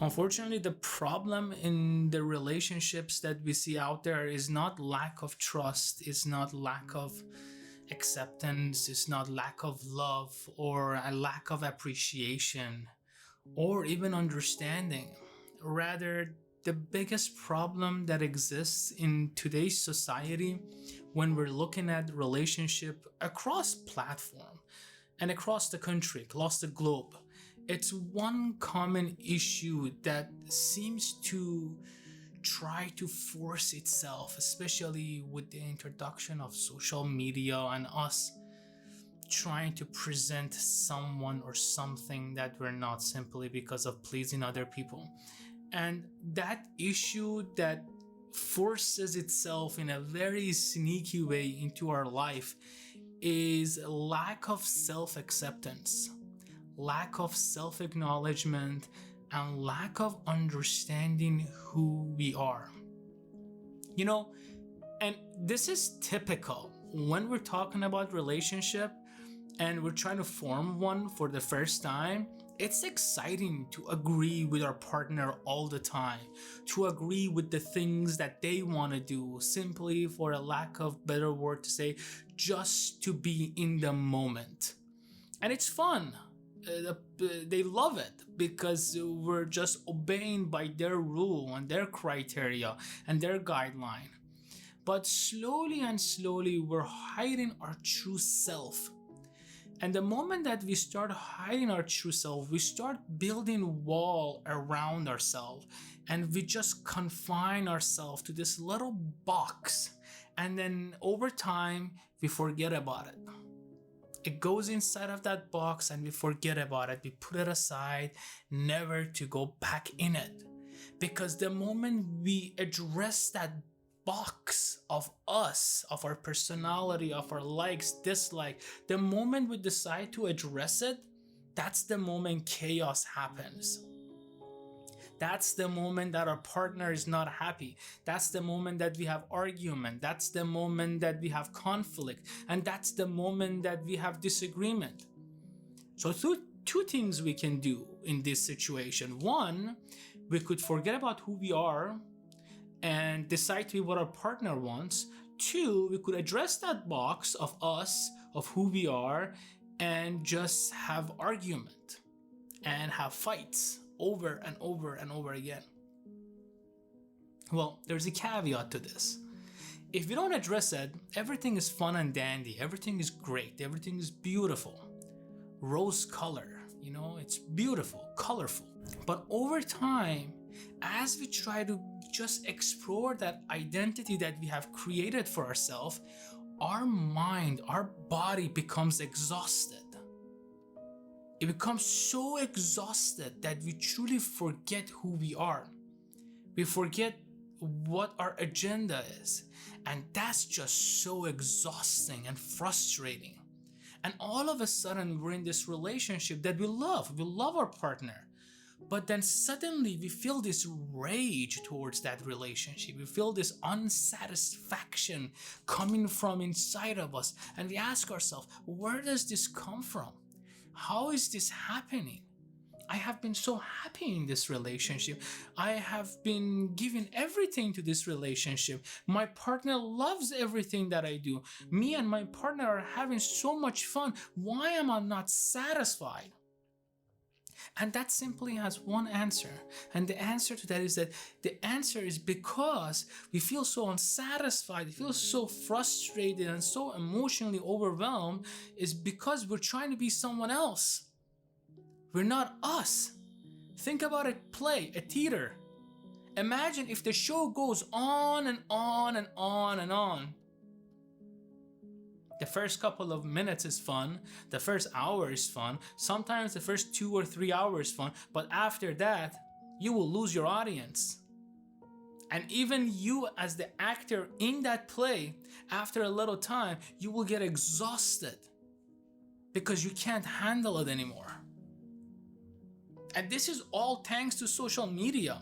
Unfortunately, the problem in the relationships that we see out there is not lack of trust, it's not lack of acceptance, it's not lack of love or a lack of appreciation or even understanding. Rather, the biggest problem that exists in today's society when we're looking at relationship across platform and across the country, across the globe, it's one common issue that seems to try to force itself, especially with the introduction of social media and us trying to present someone or something that we're not simply because of pleasing other people. And that issue that forces itself in a very sneaky way into our life is lack of self-acceptance, lack of self-acknowledgement, and lack of understanding who we are. You know, and this is typical when we're talking about relationship and we're trying to form one for the first time. It's exciting to agree with our partner all the time, to agree with the things that they want to do, simply for a lack of better word to say, just to be in the moment. And it's fun. They love it because we're just obeying by their rule and their criteria and their guideline. But slowly and slowly, we're hiding our true self. And the moment that we start hiding our true self, we start building wall around ourselves, and we just confine ourselves to this little box. And then over time, we forget about it. It goes inside of that box and we forget about it. We put it aside, never to go back in it. Because the moment we address that box of us, of our personality, of our likes, dislike, the moment we decide to address it, that's the moment chaos happens. That's the moment that our partner is not happy. That's the moment that we have argument. That's the moment that we have conflict. And that's the moment that we have disagreement. So two things we can do in this situation. One, we could forget about who we are and decide to be what our partner wants. Two, we could address that box of us, of who we are, and just have argument and have fights over and over and over again. Well, there's a caveat to this. If we don't address it, everything is fun and dandy, everything is great, everything is beautiful. Rose color, it's beautiful, colorful. But over time, as we try to just explore that identity that we have created for ourselves, our mind, our body becomes exhausted. It becomes so exhausted that we truly forget who we are. We forget what our agenda is. And that's just so exhausting and frustrating. And all of a sudden, we're in this relationship that we love. We love our partner. But then suddenly we feel this rage towards that relationship. We feel this unsatisfaction coming from inside of us. And we ask ourselves, where does this come from? How is this happening? I have been so happy in this relationship. I have been giving everything to this relationship. My partner loves everything that I do. Me and my partner are having so much fun. Why am I not satisfied? And that simply has one answer. And the answer to that is that the answer is because we feel so unsatisfied, we feel so frustrated and so emotionally overwhelmed, is because we're trying to be someone else. We're not us. Think about a play, a theater. Imagine if the show goes on and on and on and on. The first couple of minutes is fun. The first hour is fun. Sometimes the first 2 or 3 hours is fun. But after that, you will lose your audience. And even you as the actor in that play, after a little time, you will get exhausted because you can't handle it anymore. And this is all thanks to social media.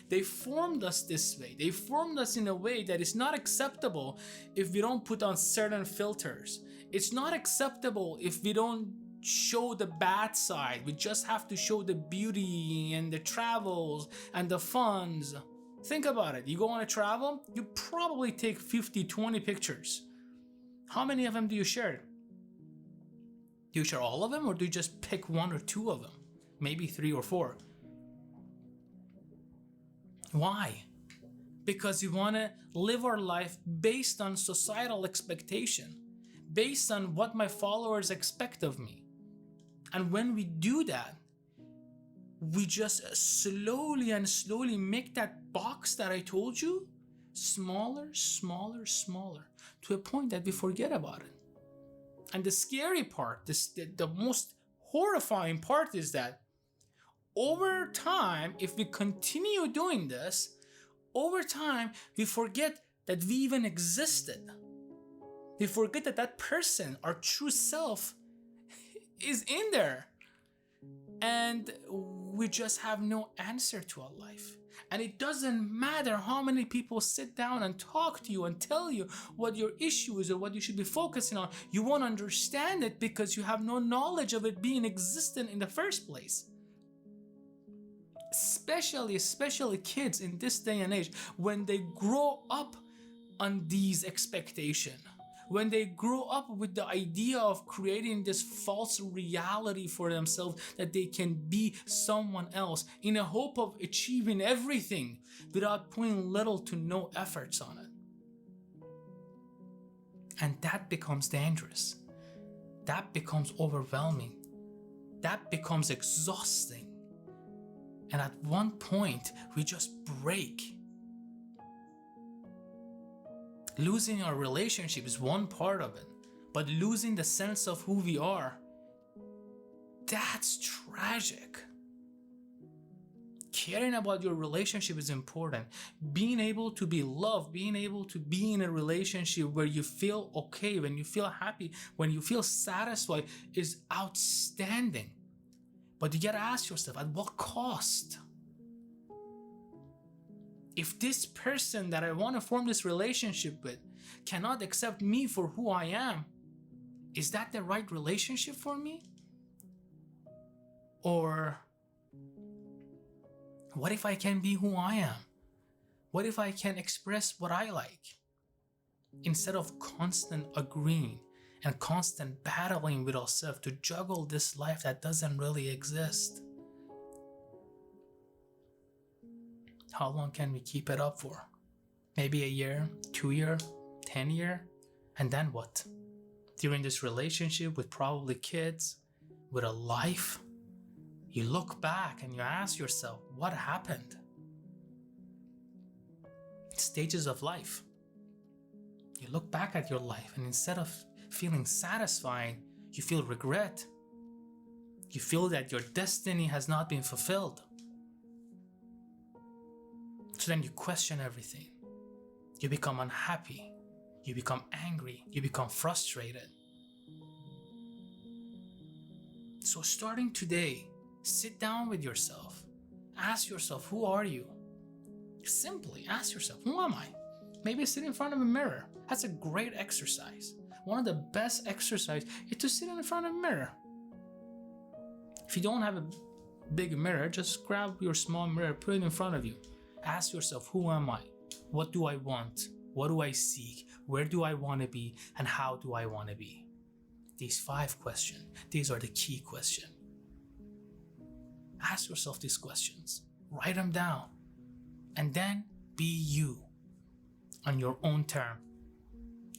They formed us this way. They formed us in a way that is not acceptable if we don't put on certain filters. It's not acceptable if we don't show the bad side. We just have to show the beauty and the travels and the funds. Think about it. You go on a travel, you probably take 50, 20 pictures. How many of them do you share? Do you share all of them, or do you just pick one or two of them? Maybe 3 or 4. Why? Because we want to live our life based on societal expectation, based on what my followers expect of me. And when we do that, we just slowly and slowly make that box that I told you smaller, smaller, smaller, to a point that we forget about it. And the scary part, the most horrifying part, is that over time, if we continue doing this, over time, we forget that we even existed. We forget that that person, our true self, is in there. And we just have no answer to our life. And it doesn't matter how many people sit down and talk to you and tell you what your issue is or what you should be focusing on. You won't understand it because you have no knowledge of it being existent in the first place. Especially kids in this day and age, when they grow up on these expectations, when they grow up with the idea of creating this false reality for themselves that they can be someone else in a hope of achieving everything without putting little to no efforts on it. And that becomes dangerous. That becomes overwhelming. That becomes exhausting. And at one point, we just break. Losing our relationship is one part of it, but losing the sense of who we are, that's tragic. Caring about your relationship is important. Being able to be loved, being able to be in a relationship where you feel okay, when you feel happy, when you feel satisfied is outstanding. But you gotta ask yourself, at what cost? If this person that I want to form this relationship with cannot accept me for who I am, is that the right relationship for me? Or what if I can be who I am? What if I can express what I like? Instead of constant agreeing and constant battling with ourselves to juggle this life that doesn't really exist. How long can we keep it up for? Maybe a year, 2 years, 10 years? And then what? During this relationship with probably kids, with a life, you look back and you ask yourself, what happened? Stages of life. You look back at your life and instead of feeling satisfied, you feel regret. You feel that your destiny has not been fulfilled. So then you question everything. You become unhappy. You become angry. You become frustrated. So starting today, sit down with yourself. Ask yourself, who are you? Simply ask yourself, who am I? Maybe sit in front of a mirror. That's a great exercise. One of the best exercises is to sit in front of a mirror. If you don't have a big mirror, just grab your small mirror, put it in front of you. Ask yourself, who am I? What do I want? What do I seek? Where do I want to be? And how do I want to be? These 5 questions, these are the key questions. Ask yourself these questions. Write them down. And then be you on your own term.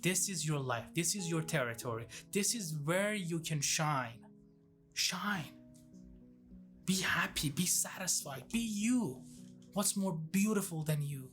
This is your life. This is your territory. This is where you can shine. Shine. Be happy. Be satisfied. Be you. What's more beautiful than you?